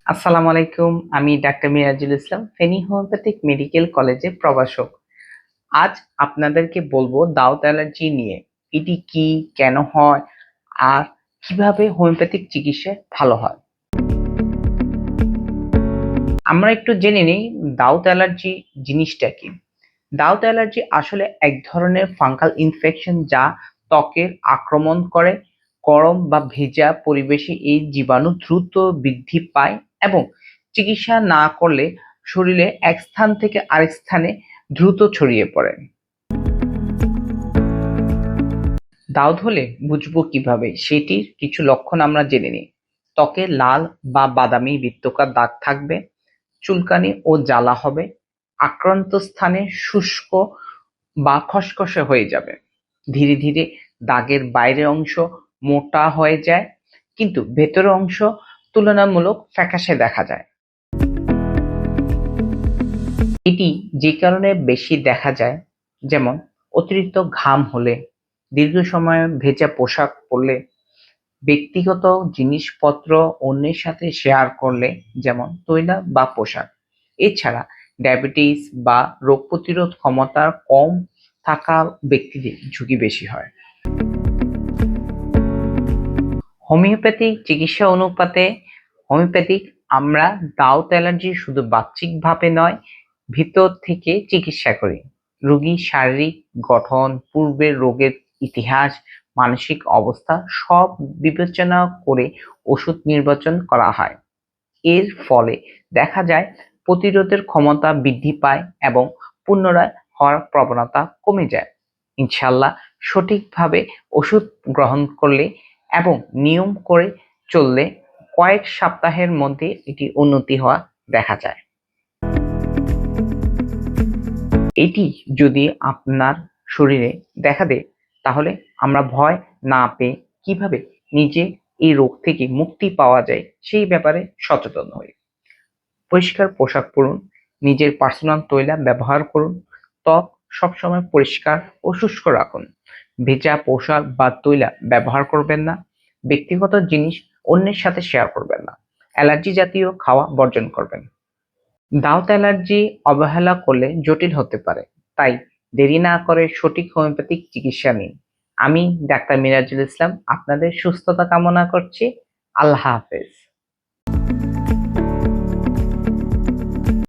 আসসালামু আলাইকুম। আমি ডাক্তার মিরাজুল ইসলাম, ফেনী হোমিওপ্যাথিক মেডিকেল কলেজে প্রভাষক। আজ আপনাদেরকে বলবো দাউত অ্যালার্জি নিয়ে। এটি কি, কেন হয়, আর কিভাবে হোমিওপ্যাথিক চিকিৎসায় ভালো হয়। আমরা একটু জেনে নিই দাউত অ্যালার্জি জিনিসটা কি। দাউত অ্যালার্জি আসলে এক ধরনের ফাঙ্গাল ইনফেকশন যা ত্বকের আক্রমণ করে। গরম বা ভেজা পরিবেশে এই জীবাণু দ্রুত বৃদ্ধি পায় এবং চিকিৎসা না করলে শরীরে এক স্থান থেকে আরেক স্থানে দ্রুত ছড়িয়ে পড়ে। দাউদ হলে বুঝবো কিভাবে, সেটির কিছু লক্ষণ আমরা জেনে নিই। ত্বকে লাল বা বাদামি বৃত্তাকার দাগ থাকবে, চুলকানি ও জ্বালা হবে, আক্রান্ত স্থানে শুষ্ক বা খসখসে হয়ে যাবে। ধীরে ধীরে দাগের বাইরের অংশ মোটা হয়ে যায়, কিন্তু ভেতরের অংশ তুলনামূলক ফ্যাকাশে দেখা যায়। এটি যে কারণে বেশি দেখা যায়, যেমন অতিরিক্ত ঘাম হলে, দীর্ঘ সময় ভেজা পোশাক পরলে, ব্যক্তিগত জিনিসপত্র অন্যের সাথে শেয়ার করলে, যেমন তৈলা বা পোশাক। এছাড়া ডায়াবেটিস বা রোগ প্রতিরোধ ক্ষমতা কম থাকা ব্যক্তিদের ঝুঁকি বেশি হয়। হোমিওপ্যাথিক চিকিৎসা অনুপাতে হোমিওপ্যাথিক আমরা দাউত অ্যালার্জি শুধু বাহ্যিকভাবে নয়, ভিতর থেকে চিকিৎসা করি। রোগীর শারীরিক গঠন, পূর্বের রোগের ইতিহাস, মানসিক অবস্থা সব বিবেচনা করে ওষুধ নির্বাচন করা হয়। এর ফলে দেখা যায় প্রতিরোধের ক্ষমতা বৃদ্ধি পায় এবং পুনরায় হওয়ার প্রবণতা কমে যায়। ইনশাল্লাহ সঠিকভাবে ওষুধ গ্রহণ করলে এবং নিয়ম করে চললে কয়েক সপ্তাহের মধ্যে এটি উন্নতি হওয়া দেখা যায়। এটি যদি আপনার শরীরে দেখা দেয়, তাহলে আমরা ভয় না পেয়ে কিভাবে নিজে এই রোগ থেকে মুক্তি পাওয়া যায় সেই ব্যাপারে সচেতন হই। পরিষ্কার পোশাক পরুন, নিজের পার্সোনাল তৈলা ব্যবহার করুন, ত্বক সবসময় পরিষ্কার ও শুষ্ক রাখুন। ভেজা পোশাক বা তৈলা ব্যবহার করবেন না। ব্যক্তিগত জিনিস অন্যের সাথে শেয়ার করবেন না। অ্যালার্জি জাতীয় খাওয়া বর্জন করবেন। দাউত অ্যালার্জি অবহেলা করলে জটিল হতে পারে, তাই দেরি না করে সঠিক হোমিওপ্যাথিক চিকিৎসা নিন। আমি ডাক্তার মিরাজুল ইসলাম আপনাদের সুস্থতা কামনা করছি। আল্লাহ হাফেজ।